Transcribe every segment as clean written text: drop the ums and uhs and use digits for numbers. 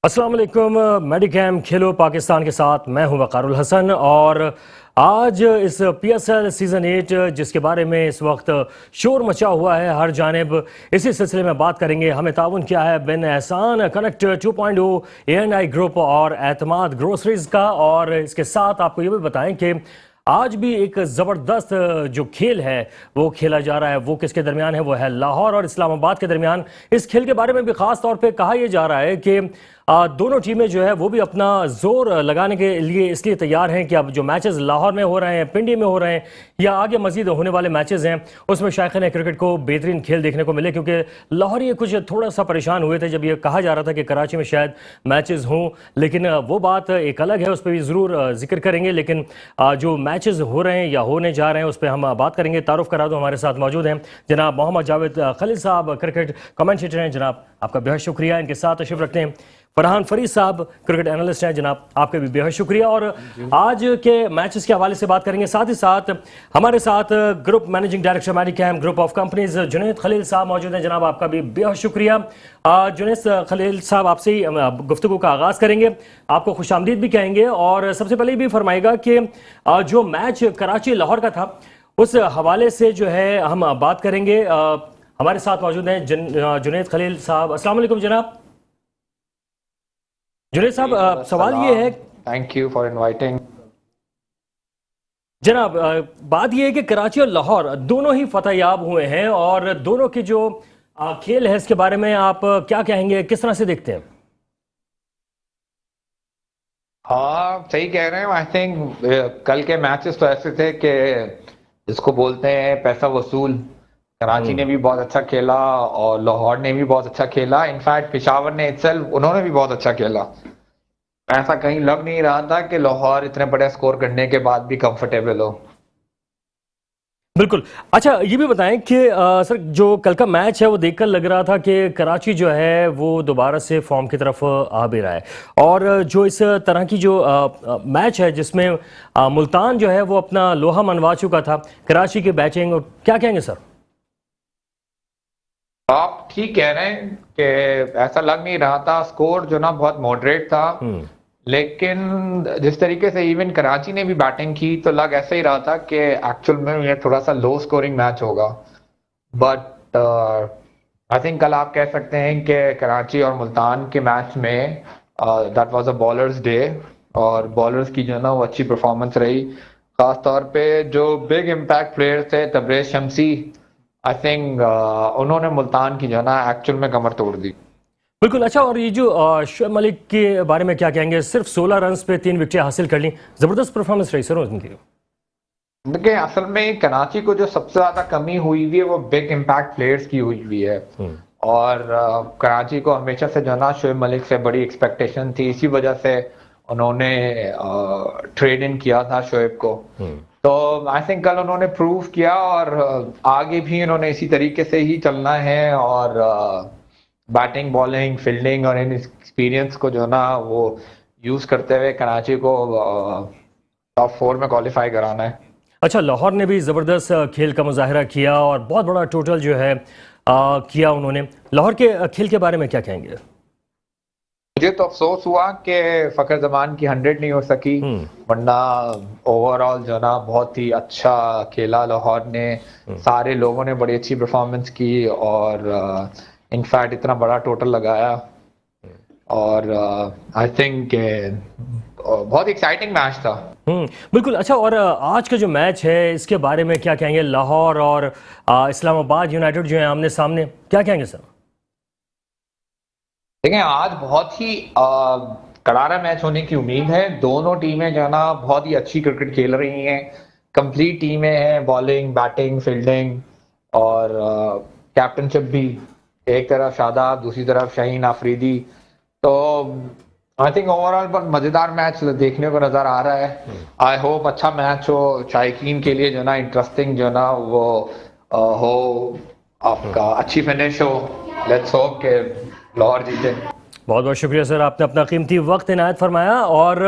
अस्सलाम वालेकुम। मेडिकैम खेलो पाकिस्तान के साथ मैं हूं वकारुल हसन और आज इस PSL सीज़न 8 जिसके बारे में इस वक्त शोर मचा हुआ है हर जानिब, इसी सिलसिले में बात करेंगे। हमें ताउन किया है बिन एहसान, कनेक्ट 2.0, A&I ग्रुप और एतमाद ग्रोसरीज का। और इसके साथ आपको ये भी बताएं कि आज भी एक ज़बरदस्त जो खेल है वो खेला जा रहा है। वो किसके दरमियान है? वो है लाहौर और इस्लामाबाद के दरमियान। इस खेल के बारे में भी ख़ास तौर पे कहा यह जा रहा है कि दोनों टीमें जो है वो भी अपना जोर लगाने के लिए इसलिए तैयार हैं कि अब जो मैचेस लाहौर में हो रहे हैं, पिंडी में हो रहे हैं या आगे मजीद होने वाले मैचेस हैं उसमें शायकीन क्रिकेट को बेहतरीन खेल देखने को मिले। क्योंकि लाहौर ये कुछ थोड़ा सा परेशान हुए थे जब ये कहा जा रहा था कि कराची में शायद मैचेस हों, लेकिन वो बात एक अलग है, उस पर भी ज़रूर जिक्र करेंगे। लेकिन जो मैचेस हो रहे हैं या होने जा रहे हैं उस पर हम बात करेंगे। तारुफ करा दो, हमारे साथ मौजूद हैं जनाब मोहम्मद जावेद खलील साहब, क्रिकेट कमेंटेटर हैं। जनाब आपका बेहद शुक्रिया। इनके साथ तशरीफ रखते हैं फरहान फरीद साहब, क्रिकेट एनालिस्ट हैं। जनाब आपके भी बेहद शुक्रिया। और आज के मैचेस के हवाले से बात करेंगे। साथ ही साथ हमारे साथ group managing director Medicam group of companies Junaid Khalil साहब मौजूद हैं। जनाब आपका भी बेहद शुक्रिया। जुनैद खलील साहब आपसे ही गुफ्तगू का आगाज़ करेंगे, आपको खुशामदीद भी कहेंगे और सबसे पहले भी फरमाएगा कि जो मैच कराची लाहौर का था उस हवाले से जो है हम बात करेंगे। हमारे साथ मौजूद हैं जुनैद खलील साहब। अस्सलाम वालेकुम जनाब। जुनैद साहब, सवाल ये है, थैंक यू फॉर इनवाइटिंग जनाब, बात ये है कि कराची और लाहौर दोनों ही फतह याब हुए हैं और दोनों की जो खेल है इसके बारे में आप क्या कहेंगे, किस तरह से देखते हैं? हाँ, सही कह रहे हैं। आई थिंक कल के मैचेस तो ऐसे थे कि जिसको बोलते हैं पैसा वसूल। कराची ने भी बहुत अच्छा खेला और लाहौर ने भी बहुत अच्छा खेला। इनफैक्ट पेशावर ने इटसेल्फ उन्होंने भी बहुत अच्छा खेला। ऐसा कहीं लग नहीं रहा था कि लाहौर इतने बड़े स्कोर करने के बाद भी कंफर्टेबल हो। बिल्कुल। अच्छा, ये भी बताएं कि सर जो कल का मैच है वो देखकर लग रहा था कि कराची जो है वो दोबारा से फॉर्म की तरफ आ भी रहा है। और जो इस तरह की जो मैच है जिसमें मुल्तान जो है वो अपना लोहा मनवा चुका था, कराची की बैटिंग, क्या कहेंगे सर? आप ठीक कह रहे हैं कि ऐसा लग नहीं रहा था। स्कोर जो ना बहुत मॉडरेट था, लेकिन जिस तरीके से इवन कराची ने भी बैटिंग की तो लग ऐसा ही रहा था कि एक्चुअल में ये थोड़ा सा लो स्कोरिंग मैच होगा। बट आई थिंक कल आप कह सकते हैं कि कराची और मुल्तान के मैच में that was a bowlers day और बॉलर्स की जो है ना वो अच्छी परफॉर्मेंस रही। खास तौर पे जो बिग इम्पैक्ट प्लेयर्स थे, तबरेज शमसी, आई थिंक उन्होंने मुल्तान की जो है ना एक्चुअल में कमर तोड़ दी। बिल्कुल। अच्छा, और ये जो शोएब मलिक के बारे में क्या कहेंगे? सिर्फ 16 रन पे 3 विकेटें हासिल कर ली, जबरदस्त परफॉर्मेंस रही सर उनकी। देखिए, असल में कराची को जो सबसे ज्यादा कमी हुई हुई है वो बिग इम्पैक्ट प्लेयर्स की हुई हुई है। और कराची को हमेशा से जो ना शोएब मलिक से बड़ी एक्सपेक्टेशन थी, इसी वजह से उन्होंने ट्रेड इन किया था शोएब को। तो आई थिंक कल उन्होंने प्रूव किया और आगे भी उन्होंने इसी तरीके से ही चलना है और बैटिंग, बॉलिंग, फील्डिंग और इन एक्सपीरियंस को जो ना वो यूज करते हुए कराची को टॉप 4 में क्वालिफाई कराना है। अच्छा, लाहौर ने भी ज़बरदस्त खेल का मुजाहरा किया और बहुत बड़ा टोटल जो है किया उन्होंने। लाहौर के खेल के बारे में क्या कहेंगे? मुझे तो अफसोस हुआ कि फखर जमान की 100 नहीं हो सकी, वरना ओवरऑल जो ना बहुत ही अच्छा खेला लाहौर ने। सारे लोगों ने बड़ी अच्छी परफॉर्मेंस की और इनफैक्ट इतना बड़ा टोटल लगाया और आई थिंक बहुत एक्साइटिंग मैच था। बिल्कुल। अच्छा, और आज का जो मैच है इसके बारे में क्या कहेंगे? लाहौर और इस्लामाबाद यूनाइटेड जो है आमने सामने, क्या कहेंगे सर? देखें, आज बहुत ही करारा मैच होने की उम्मीद है। दोनों टीमें जो है ना बहुत ही अच्छी क्रिकेट खेल रही हैं। कंप्लीट टीमें हैं, बॉलिंग, बैटिंग, फील्डिंग और कैप्टनशिप भी। एक तरफ शादाब, दूसरी तरफ शाहीन आफरीदी। तो आई थिंक ओवरऑल बहुत मजेदार मैच देखने को नजर आ रहा है। आई होप अच्छा मैच हो, शायकीन के लिए जो ना इंटरेस्टिंग जो ना वो हो, आपका अच्छी फिनिश हो। लेट्स होप के लाहौर जीते। बहुत बहुत शुक्रिया सर, आपने अपना कीमती वक्त इनायत फरमाया। और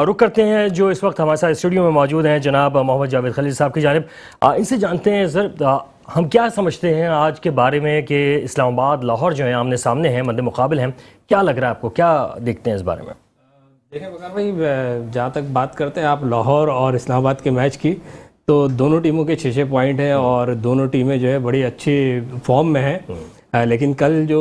रुक करते हैं जो इस वक्त हमारे साथ स्टूडियो में मौजूद हैं जनाब मोहम्मद जावेद खलील साहब की जानिब। इनसे जानते हैं सर, हम क्या समझते हैं आज के बारे में कि इस्लामाबाद लाहौर जो है आमने सामने हैं, मद्दे मुकाबिल हैं, क्या लग रहा है आपको, क्या देखते हैं इस बारे में? देखिए वकार भाई, जहाँ तक बात करते हैं आप लाहौर और इस्लामाबाद के मैच की, तो दोनों टीमों के 6-6 पॉइंट हैं और दोनों टीमें जो है बड़ी अच्छी फॉर्म में हैं। लेकिन कल जो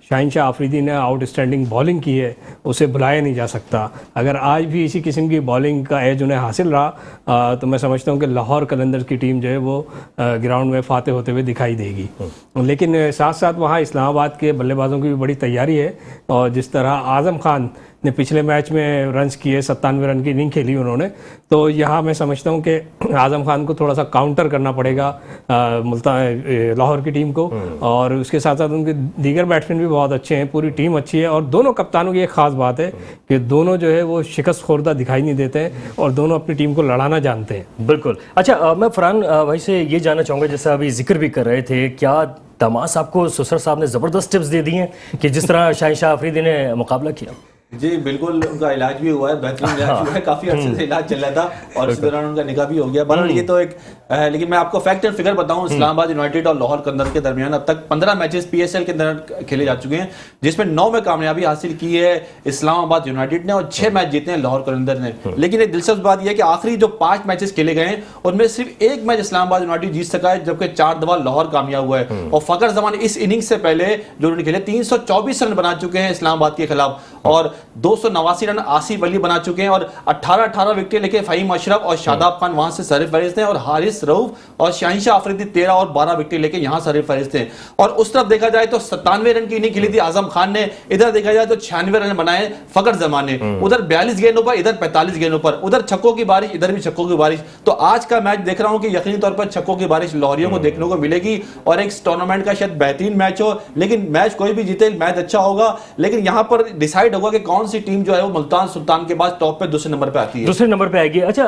शाहिनशाह आफरीदी ने आउटस्टैंडिंग बॉलिंग की है उसे भुलाया नहीं जा सकता। अगर आज भी इसी किस्म की बॉलिंग का एज उन्हें हासिल रहा तो मैं समझता हूँ कि लाहौर कलंदर्स की टीम जो है वो ग्राउंड में फाते होते हुए दिखाई देगी। लेकिन साथ साथ वहाँ इस्लामाबाद के बल्लेबाजों की भी बड़ी तैयारी है और जिस तरह आज़म खान ने पिछले मैच में रन्स किए, 97 रन की इनिंग खेली उन्होंने, तो यहाँ मैं समझता हूँ कि आज़म खान को थोड़ा सा काउंटर करना पड़ेगा लाहौर की टीम को। और उसके साथ साथ उनके दीगर बैट्समैन भी बहुत अच्छे हैं, पूरी टीम अच्छी है और दोनों कप्तानों की एक ख़ास बात है कि दोनों जो है वो शिकस्त खोरदा दिखाई नहीं देते हैं और दोनों अपनी टीम को लड़ाना जानते हैं। बिल्कुल। अच्छा, मैं फरहान भाई से ये जानना चाहूँगा, जैसा अभी जिक्र भी कर रहे थे, क्या दमाद साहब को सुसर साहब ने ज़बरदस्त टिप्स दे दी हैं कि जिस तरह शाहिनशाह आफरीदी ने मुकाबला किया? जी बिल्कुल, उनका इलाज भी हुआ है, बेहतरीन इलाज हुआ है, काफी अच्छे से इलाज चल रहा था और इस दौरान उनका निकाह भी हो गया। बहरहाल ये तो एक लेकिन मैं आपको फैक्ट एंड फिगर बताऊं, इस्लामाबाद यूनाइटेड और लाहौर कलंदर के दरमियान अब तक 15 मैचेस पीएसएल के अंदर खेले जा चुके हैं, जिसमें 9 में कामयाबी हासिल की है इस्लामाबाद यूनाइटेड ने और 6 मैच जीते हैं लाहौर कलंदर ने। लेकिन एक दिलचस्प बात यह है कि आखिरी जो 5 मैचेस खेले गए हैं उनमें सिर्फ 1 मैच इस्लामाबाद यूनाइटेड जीत सका है, जबकि 4 दफा लाहौर कामयाब हुआ है। और फकर जमान इस इनिंग से पहले जो उन्होंने खेले 324 रन बना चुके हैं इस्लामाबाद के खिलाफ और 289 रन आसिफ अली बना चुके हैं और 18 विकेट लेके फहीम अशरफ और शादाब खान वहां से सरफहरिस्त हैं और हारिस रऊफ और शाहिनशाह आफरीदी 13 और 12 विकेट लेके यहां सरफहरिस्त हैं। और उस तरफ देखा जाए तो 97 रन की इनिंग खेली थी आजम खान ने, इधर देखा जाए तो 96 रन बनाए फकर जमान ने, उधर 42 गेंदों पर, इधर 45 गेंदों पर, उधर छक्कों की बारिश, इधर भी छक्कों की बारिश। तो आज का मैच देख रहा हूं कि यकीनी तौर पर छक्कों की बारिश लाहौरियों को देखने को मिलेगी और एक टूर्नामेंट का शायद बेहतरीन मैच हो। लेकिन मैच कोई भी जीते, मैच अच्छा होगा, लेकिन यहां पर डिसाइड होगा कि कौन सी टीम जो है वो मुल्तान सुल्तान के बाद टॉप पे दूसरे नंबर पे आती है, दूसरे नंबर पे आएगी। अच्छा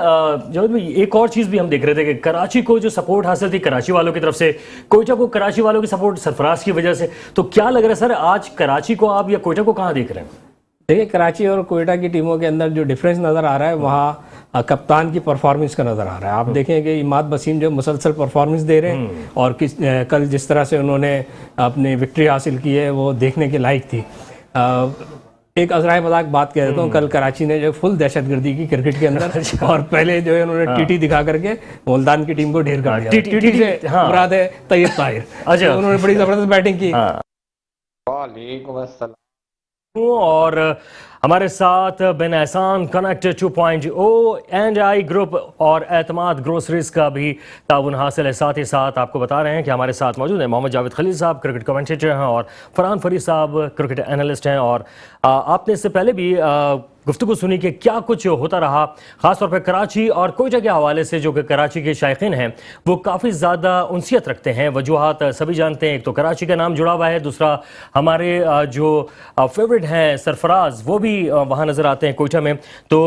जावेद भाई, एक और चीज भी हम देख रहे थे कि कराची को जो सपोर्ट हासिल थी कराची वालों की तरफ से, कोयटा को कराची वालों की सपोर्ट सरफराज की वजह से, तो क्या लग रहा है सर आज कराची को आप या कोयटा को कहां देख रहे हैं? देखिए कराची और कोयटा की टीमों के अंदर जो डिफरेंस नज़र आ रहा है वहाँ कप्तान की परफॉर्मेंस का नज़र आ रहा है। आप देखें कि इमाद वसीम जो मुसलसल परफॉर्मेंस दे रहे हैं और कल जिस तरह से उन्होंने अपनी विक्ट्री हासिल की है वो देखने के लायक थी। एक अजराए मजाक बात कह देता हूँ, कल कराची ने जो फुल दहशतगर्दी की क्रिकेट के अंदर और पहले जो है उन्होंने टीटी दिखा करके मुल्तान की टीम को ढेर कर दिया। टीटी से मुराद है तैयब ताहिर। अच्छा, उन्होंने बड़ी जबरदस्त बैटिंग की। वालेकुम अस्सलाम। और हमारे साथ बिन एहसान कनेक्ट 2.0 एंड ग्रुप और एतमाद ग्रोसरीज का भी ताउन हासिल है। साथ ही साथ आपको बता रहे हैं कि हमारे साथ मौजूद हैं मोहम्मद जावेद खलील साहब, क्रिकेट कमेंटेटर हैं, और फरहान फरीद साहब, क्रिकेट एनालिस्ट हैं। और आपने इससे पहले भी गुफ्तगू सुनी कि क्या कुछ होता रहा, ख़ासतौर पर कराची और कोयटा के हवाले से, जो कि कराची के शायकीन हैं वो काफ़ी ज़्यादा उनसियत रखते हैं। वजूहात सभी जानते हैं, एक तो कराची का नाम जुड़ा हुआ है, दूसरा हमारे जो फेवरेट हैं सरफराज वो भी वहाँ नज़र आते हैं कोयटा में। तो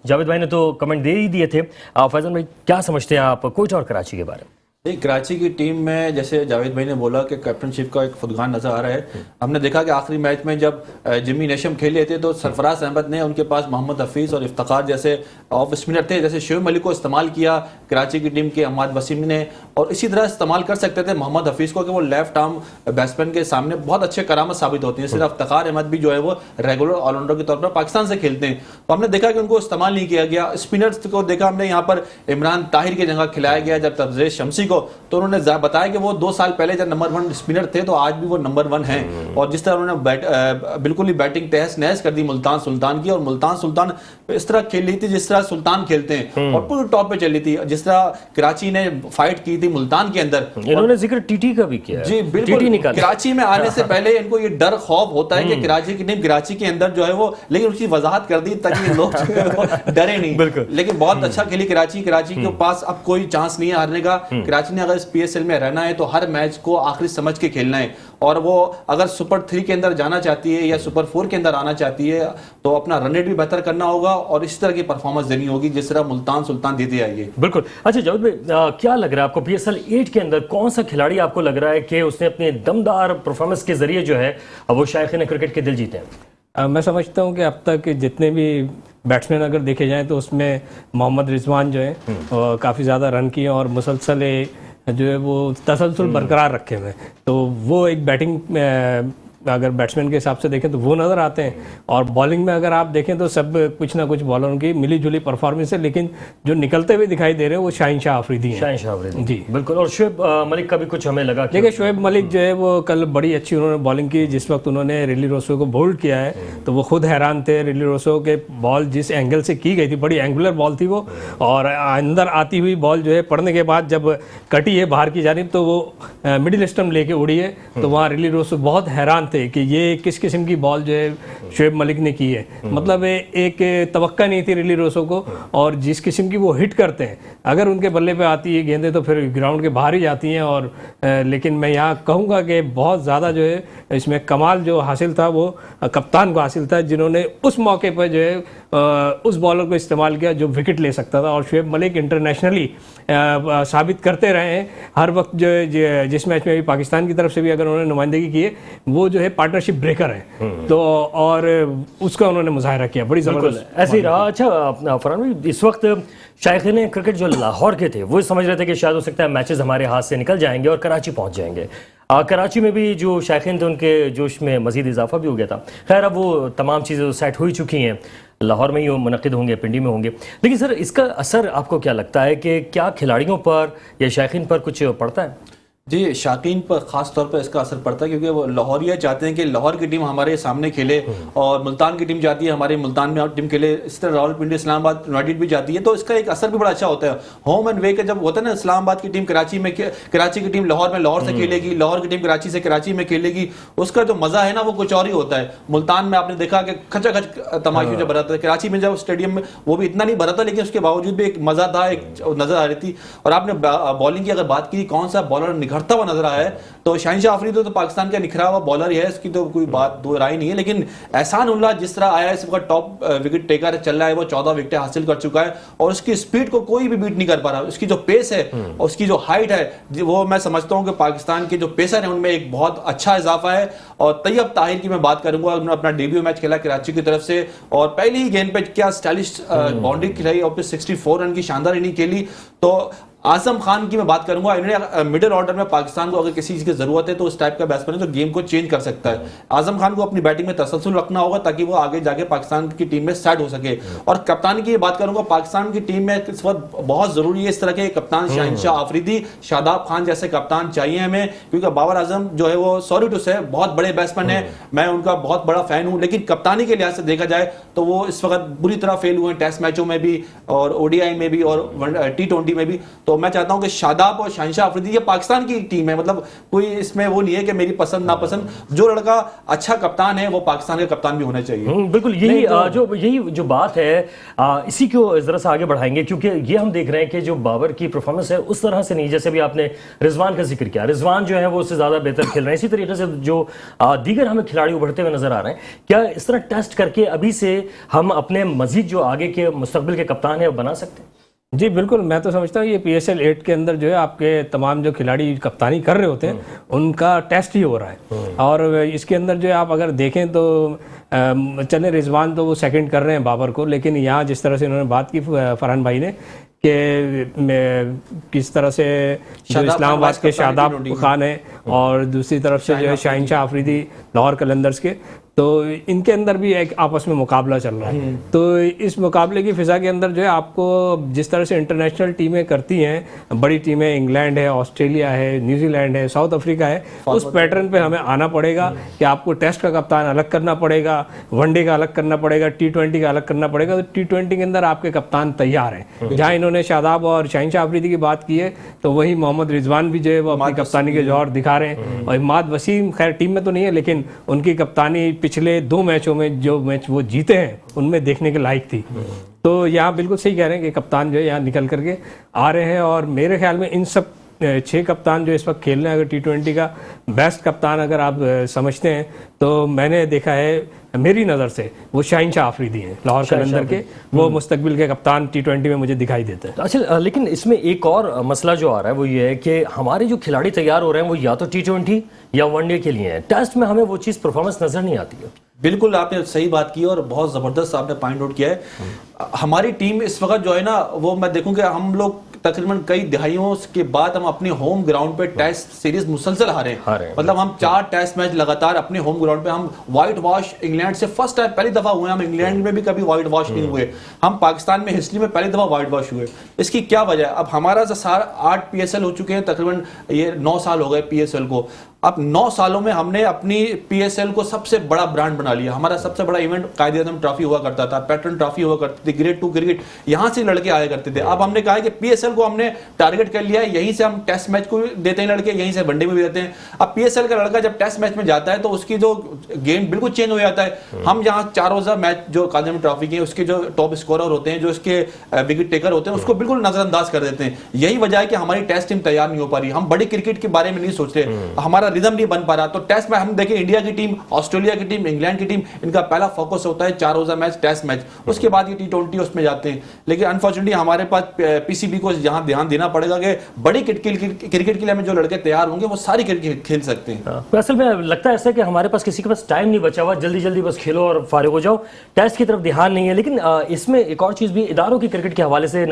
जावेद भाई ने तो कमेंट दे ही दिए थे। फैज़ल भाई, क्या समझते हैं आप कोयटा और कराची के बारे में? नहीं, कराची की टीम में जैसे जावेद भाई ने बोला कि कैप्टनशिप का एक फुदगान नजर आ रहा है। हमने देखा कि आखिरी मैच में जब जिमी नेशम खेले थे तो सरफराज अहमद ने उनके पास मोहम्मद हफीज़ और इफ्तिखार जैसे ऑफ स्पिनर थे, जैसे शोएब मलिक को इस्तेमाल किया कराची की टीम के इमाद वसीम ने, और इसी तरह इस्तेमाल कर सकते थे मोहम्मद हफीज़ को कि वो लेफ्ट आर्म बैट्समैन के सामने बहुत अच्छे करामत साबित होती है। सिर्फ इफ्तिखार अहमद भी जो है वो रेगुलर ऑलराउंडर के तौर पर पाकिस्तान से खेलते हैं, तो हमने देखा कि उनको इस्तेमाल नहीं किया गया। स्पिनर्स को देखा हमने यहाँ पर इमरान ताहिर की जगह खिलाया गया जब तब्रेज़ शमसी को, तो उन्होंने बताया कि वो 2 साल पहले जब नंबर 1 स्पिनर थे तो आज भी वो नंबर 1 हैं। और जिस तरह उन्होंने बिल्कुल ही बैटिंग तहस नहस कर दी मुल्तान सुल्तान की, और मुल्तान सुल्तान इस तरह खेल रही थी जिस तरह सुल्तान खेलते हैं और पूरी टॉप पे चल रही थी। जिस तरह कराची ने फाइट की थी मुल्तान के अंदर, इन्होंने जिक्र टीटी का भी किया। जी बिल्कुल, कराची में आने से पहले इनको ये डर खौफ होता है कि कराची की टीम कराची के अंदर जो है वो, लेकिन उसकी वजाहत कर दी ताकि लोग डरे नहीं। लेकिन बहुत अच्छा खेली कराची के पास अब कोई चांस नहीं है हारने का। कराची ने अगर इस पीएसएल में रहना है तो हर मैच को आखिरी समझ के खेलना है, और वो अगर सुपर 3 के अंदर जाना चाहती है या सुपर 4 के अंदर आना चाहती है तो अपना रन रेट भी बेहतर करना होगा और इस तरह की परफॉर्मेंस देनी होगी जिस तरह मुल्तान सुल्तान देती आई है। बिल्कुल। अच्छा जावेद भाई, क्या लग रहा है आपको पीएसएल 8 के अंदर कौन सा खिलाड़ी आपको लग रहा है कि उसने अपने दमदार परफॉर्मेंस के जरिए जो है वो शायकीन क्रिकेट के दिल जीते हैं? मैं समझता हूँ कि अब तक जितने भी बैट्समैन अगर देखे जाएं तो उसमें मोहम्मद रिजवान जो है काफ़ी ज़्यादा रन किए और मुसलसल जो है वो तसलसल बरकरार रखे हुए हैं। तो वो एक बैटिंग अगर बैट्समैन के हिसाब से देखें तो वो नज़र आते हैं, और बॉलिंग में अगर आप देखें तो सब कुछ ना कुछ बॉलरों की मिली जुली परफॉर्मेंस है, लेकिन जो निकलते हुए दिखाई दे रहे हैं वो शाहीन शाह अफरीदी हैं। शाहीन शाह अफरीदी जी बिल्कुल। और शोएब मलिक का भी कुछ हमें लगा कि देखिए शोएब मलिक जो है वो कल बड़ी अच्छी उन्होंने बॉलिंग की। जिस वक्त उन्होंने रिली रोसो को बोल्ड किया है तो वो खुद हैरान थे। रिली रोसो के बॉल जिस एंगल से की गई थी, बड़ी एंगुलर बॉल थी वो, और अंदर आती हुई बॉल जो है पड़ने के बाद जब कटी है बाहर की जानिब तो वो मिडिल स्टम्प लेके उड़ी है। तो वहाँ रिली रोसो बहुत हैरान थे कि ये किस किस्म की बॉल जो है शोएब मलिक ने की है। मतलब एक तवक्का नहीं थी रिली रोसो को, और जिस किस्म की वो हिट करते हैं अगर उनके बल्ले पे आती है गेंदें तो फिर ग्राउंड के बाहर ही जाती हैं। और लेकिन मैं यहाँ कहूँगा कि बहुत ज़्यादा जो है इसमें कमाल जो हासिल था वो कप्तान को हासिल था, जिन्होंने उस मौके पर जो है उस बॉलर को इस्तेमाल किया जो विकेट ले सकता था। और शोएब मलिक इंटरनेशनली साबित करते रहे हैं हर वक्त जो जिस मैच में भी पाकिस्तान की तरफ से भी अगर उन्होंने नुमाइंदगी की है वो जो है पार्टनरशिप ब्रेकर है। तो और उसका उन्होंने मुजाहरा किया बड़ी ज़बरदस्त। ऐसे ही रहा। अच्छा फरहान भाई, इस वक्त शायकीन क्रिकेट जो लाहौर के थे वो समझ रहे थे कि शायद हो सकता है मैचेस हमारे हाथ से निकल जाएंगे और कराची पहुंच जाएंगे। कराची में भी जो शायकीन थे उनके जोश में मजीद इजाफा भी हो गया था। खैर अब वो तमाम चीज़ें सेट हो ही चुकी हैं, लाहौर में ही मुनक़िद होंगे, पिंडी में होंगे। लेकिन सर इसका असर आपको क्या लगता है कि क्या खिलाड़ियों पर या शायकीन पर कुछ पड़ता है? जी, शाकीन पर ख़ास तौर पर इसका असर पड़ता है क्योंकि वो लाहौरिया चाहते हैं कि लाहौर की टीम हमारे सामने खेले, और मुल्तान की टीम चाहती है हमारे मुल्तान में टीम खेले। इस तरह रावलपिंडी इस्लामाबाद यूनाइटेड भी चाहती है। तो इसका एक असर भी बड़ा अच्छा होता है। होम एंड वे का जब होता है ना, इस्लामाबाद की टीम कराची में, कराची की टीम लाहौर में लाहौर से खेलेगी, लाहौर की टीम कराची से कराची में खेलेगी, उसका जो मज़ा है ना वो कुछ और ही होता है। मुल्तान में आपने देखा कि खचाखच तमाशे जब भरा था, कराची में जब स्टेडियम में वो भी इतना नहीं भरा था, लेकिन उसके बावजूद भी एक मज़ा था, एक नज़र आ रही थी। और आपने बॉलिंग की अगर बात की कौन सा बॉलर निखरता हुआ नजर आया है, तो शाहीन शाह अफरीदी तो पाकिस्तान का निखरा हुआ बॉलर ही है, इसकी तो कोई बात दो राय नहीं है। लेकिन एहसान उल्लाह जिस तरह आया है, इस वक्त टॉप विकेट टेकर चल रहा है, वो 14 विकेटें हासिल कर चुका है और उसकी स्पीड को कोई भी बीट नहीं कर पा रहा। उसकी जो पेस है और उसकी जो हाइट है वो मैं समझता हूं कि पाकिस्तान के जो पेसर हैं उनमें एक बहुत अच्छा इजाफा है। और तैयब ताहिर की मैं बात करूंगा, उन्होंने अपना डेब्यू मैच खेला कराची की तरफ से और पहली ही गेंद पे क्या स्टाइलिश बाउंड्री खिलाई और फिर 64 रन की शानदार इनिंग खेली। तो आजम खान की मैं बात करूंगा, इन्होंने मिडिल ऑर्डर में पाकिस्तान को अगर किसी चीज की जरूरत है तो उस टाइप का बैट्समैन है जो गेम को चेंज कर सकता है। आजम खान को अपनी बैटिंग में तसलसल रखना होगा ताकि वो आगे जाके पाकिस्तान की टीम में सेट हो सके। और कप्तान की बात करूंगा, पाकिस्तान की टीम में इस वक्त बहुत जरूरी है इस तरह के कप्तान, शाहीन शाह अफरीदी, शादाब खान जैसे कप्तान चाहिए हमें, क्योंकि बाबर आजम जो है वो सॉरी टू से बहुत बड़े बैट्समैन है, मैं उनका बहुत बड़ा फैन हूं, लेकिन कप्तानी के लिहाज से देखा जाए तो वो इस वक्त बुरी तरह फेल हुए हैं टेस्ट मैचों में भी और ओडीआई में भी और T20 में भी। तो मैं चाहता हूं कि शादाब और शाहीन शाह अफरीदी ये पाकिस्तान की टीम है, मतलब कोई इसमें वो नहीं है कि मेरी पसंद नापसंद, जो लड़का अच्छा कप्तान है वो पाकिस्तान का कप्तान भी होना चाहिए। बिल्कुल यही जो बात है, इसी को जरा सा आगे बढ़ाएंगे क्योंकि ये हम देख रहे हैं कि जो बाबर की परफॉर्मेंस है उस तरह से नहीं, जैसे भी आपने रिजवान का जिक्र किया, रिजवान जो है वो उससे ज्यादा बेहतर खेल रहे हैं। इसी तरीके से जो दीगर हमें खिलाड़ी उभरते हुए नजर आ रहे हैं, क्या इस तरह टेस्ट करके अभी से हम अपने मजीद जो आगे के मुस्तकबिल के कप्तान है वो बना सकते हैं? जी बिल्कुल, मैं तो समझता हूँ ये PSL 8 के अंदर जो है आपके तमाम जो खिलाड़ी कप्तानी कर रहे होते हैं उनका टेस्ट ही हो रहा है। और इसके अंदर जो है आप अगर देखें तो चले रिजवान तो वो सेकंड कर रहे हैं बाबर को, लेकिन यहाँ जिस तरह से उन्होंने बात की फरहान भाई ने कि किस तरह से इस्लामाबाद के शादाब खान है और दूसरी तरफ से जो है शाहीन शाह अफरीदी लाहौर कलंदर्स के, तो इनके अंदर भी एक आपस में मुकाबला चल रहा है। तो इस मुकाबले की फिजा के अंदर जो है आपको जिस तरह से इंटरनेशनल टीमें करती हैं, बड़ी टीमें इंग्लैंड है, ऑस्ट्रेलिया है, न्यूजीलैंड है, साउथ अफ्रीका है, उस पैटर्न पे हमें आना पड़ेगा कि आपको टेस्ट का कप्तान अलग करना पड़ेगा, वनडे का अलग करना पड़ेगा, T20 का अलग करना पड़ेगा। तो T20 के अंदर आपके कप्तान तैयार हैं। जहाँ इन्होंने शादाब और शाहीन शाह अफरीदी की बात की है तो वही मोहम्मद रिजवान भी जो है वो अपनी कप्तानी के जौहर दिखा रहे हैं। और इमाद वसीम खैर टीम में तो नहीं है, लेकिन उनकी कप्तानी पिछले 2 मैचों में जो मैच वो जीते हैं उनमें देखने के लायक थी। तो यहाँ बिल्कुल सही कह रहे हैं कि कप्तान जो है यहाँ निकल करके आ रहे हैं। और मेरे ख्याल में इन सब 6 कप्तान जो इस वक्त खेल रहे हैं, अगर T20 का बेस्ट कप्तान अगर आप समझते हैं तो मैंने देखा है मेरी नज़र से वो शाहीन शाह अफरीदी हैं लाहौर कलंदर के, वो मुस्तकबिल के कप्तान T20 में मुझे दिखाई देते हैं। अच्छा, लेकिन इसमें एक और मसला जो आ रहा है वो ये है कि हमारे जो खिलाड़ी तैयार हो रहे हैं वो या तो T20 या वनडे के लिए हैं, टेस्ट में हमें वो चीज़ परफॉर्मेंस नजर नहीं आती है। बिल्कुल आपने सही बात की और बहुत ज़बरदस्त आपने पॉइंट आउट किया है। हमारी टीम इस वक्त जो है ना वो मैं देखूं कि हम लोग तकरीबन कई दहाइयों के बाद हम अपने होम ग्राउंड पे टेस्ट सीरीज मुसलसल हारे हैं। मतलब हम 4 टेस्ट मैच लगातार अपने होम ग्राउंड पे, हम व्हाइट वॉश इंग्लैंड से फर्स्ट टाइम पहली दफा हुए। हम इंग्लैंड में भी कभी व्हाइट वॉश नहीं हुए, हम पाकिस्तान में हिस्ट्री में पहली दफा व्हाइट वॉश हुए। इसकी क्या वजह है? अब हमारा 8 PSL हो चुके हैं, तकरीबन ये 9 साल हो गए PSL को। अब 9 सालों में हमने अपनी PSL को सबसे बड़ा ब्रांड बना लिया। हमारा सबसे बड़ा इवेंट कायदे-ए-आज़म ट्रॉफी हुआ करता था, पैटर्न ट्रॉफी हुआ करती थी, ग्रेड 2 क्रिकेट यहां से लड़के आया करते थे। अब हमने कहा है कि PSL को हमने टारगेट कर लिया है, यहीं से हम टेस्ट मैच को देते हैं लड़के, यहीं से वनडे में भी देते हैं। अब PSL का लड़का जब टेस्ट मैच में जाता है तो उसकी जो गेम बिल्कुल चेंज हो जाता है। हम यहाँ 4 रोजा मैच जो कायदे-ए-आज़म ट्रॉफी के उसके जो टॉप स्कोरर होते हैं, जो उसके विकेट टेकर होते हैं, उसको बिल्कुल नजरअंदाज कर देते हैं। यही वजह है कि हमारी टेस्ट टीम तैयार नहीं हो पा रही। हम बड़ी क्रिकेट के बारे में नहीं सोच रहे, हमारा रिदम नहीं बन पा रहा। तो टेस्ट में हम देखें, इंडिया की टीम, ऑस्ट्रेलिया की टीम, इंग्लैंड की टीम, इनका पहला फोकस होता है 4 रोजा मैच, टेस्ट मैच, उसके बाद ये T20 उसमें जाते हैं। लेकिन अनफॉर्चुनेटली हमारे पास PCB को यहाँ ध्यान देना पड़ेगा कि बड़ी क्रिकेट के लिए हमें जो लड़के तैयार होंगे वो सारी क्रिकेट खेल सकते हैं। तो असल में लगता है ऐसा कि हमारे पास किसी के पास टाइम नहीं बचा हुआ, जल्दी जल्दी बस खेलो और फारिग हो जाओ, टेस्ट की तरफ ध्यान नहीं है। लेकिन इसमें एक और चीज़ भी, इदारों की क्रिकेट के हवाले से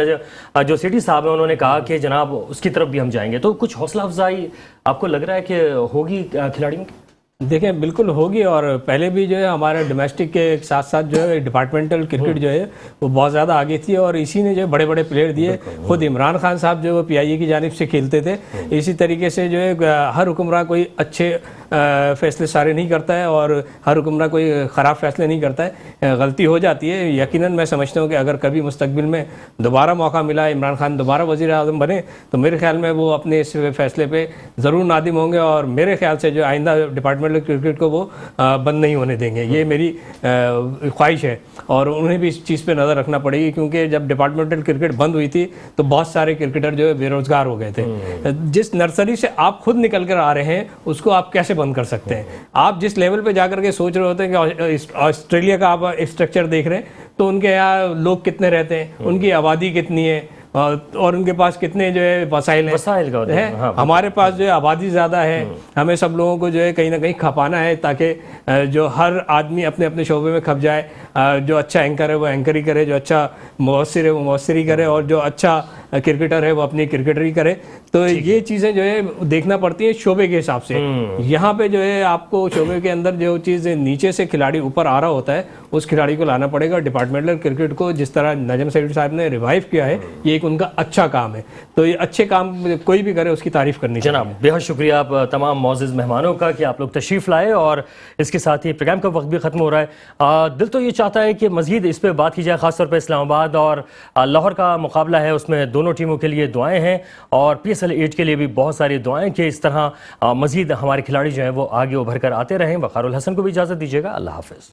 जो सिटी साहब हैं उन्होंने कहा कि जनाब उसकी तरफ भी हम जाएंगे, तो कुछ हौसला अफजाई आपको लग रहा है कि होगी खिलाड़ियों की? देखें, बिल्कुल होगी। और पहले भी जो है हमारे डोमेस्टिक के साथ साथ जो है डिपार्टमेंटल क्रिकेट जो है वो बहुत ज़्यादा आगे थी, और इसी ने जो बड़े बड़े प्लेयर दिए। खुद इमरान खान साहब जो PIA की जानिब से खेलते थे, इसी तरीके से जो है हर हुक्मरान कोई अच्छे फैसले सारे नहीं करता है और हर हुक्मरान कोई ख़राब फैसले नहीं करता है, गलती हो जाती है। यकीनन मैं समझता हूँ कि अगर कभी मुस्तकबिल में दोबारा मौका मिला, इमरान खान दोबारा वज़ीर आज़म बने, तो मेरे ख्याल में वो अपने इस फैसले पे ज़रूर नादिम होंगे, और मेरे ख्याल से जो आइंदा डिपार्टमेंटल क्रिकेट को वो बंद नहीं होने देंगे। ये मेरी ख्वाहिश है, और उन्हें भी इस चीज़ पे नज़र रखना पड़ेगी, क्योंकि जब डिपार्टमेंटल क्रिकेट बंद हुई थी तो बहुत सारे क्रिकेटर जो है बेरोजगार हो गए थे। जिस नर्सरी से आप खुद निकल कर आ रहे हैं उसको आप कैसे बंद कर सकते हैं? आप जिस लेवल पे जाकर के सोच रहे होते हैं कि ऑस्ट्रेलिया का आप स्ट्रक्चर देख रहे हैं, तो उनके यहाँ लोग कितने रहते हैं, उनकी आबादी कितनी है, और उनके पास कितने जो है वसाइल हैं। हाँ, हमारे पास जो है आबादी ज़्यादा है, हमें सब लोगों को जो है कहीं ना कहीं खपाना है, ताकि जो हर आदमी अपने अपने शोबे में खप जाए। जो अच्छा एंकर है वो एंकरी करे, जो अच्छा मुबस्सिर है वो मुबस्सिरी करे, और जो अच्छा क्रिकेटर है वो अपनी क्रिकेटरी करे। तो ये चीज़ें जो है देखना पड़ती हैं शोबे के हिसाब से। यहाँ पे जो है आपको शोबे के अंदर जो चीज़ नीचे से खिलाड़ी ऊपर आ रहा होता है, उस खिलाड़ी को लाना पड़ेगा। डिपार्टमेंटल क्रिकेट को जिस तरह नजम सईद साहब ने रिवाइव किया है, ये एक उनका अच्छा काम है। तो ये अच्छे काम कोई भी करे उसकी तारीफ करनी चाहिए। जनाब, बेहद शुक्रिया आप तमाम मौजूद मेहमानों का कि आप लोग तशरीफ़ लाए, और इसके साथ ही प्रोग्राम का वक्त भी ख़त्म हो रहा है। दिल तो ये चाहता है कि मज़ीद इस पर बात की जाए, ख़ासतौर पर इस्लामाबाद और लाहौर का मुकाबला है, उसमें दोनों टीमों के लिए दुआएं हैं, और PSL 8 के लिए भी बहुत सारी दुआएं कि इस तरह मज़ीद हमारे खिलाड़ी जो हैं वो आगे उभर कर आते रहें। वक़ारुल हसन को भी इजाज़त दीजिएगा। अल्लाह हाफ़िज़।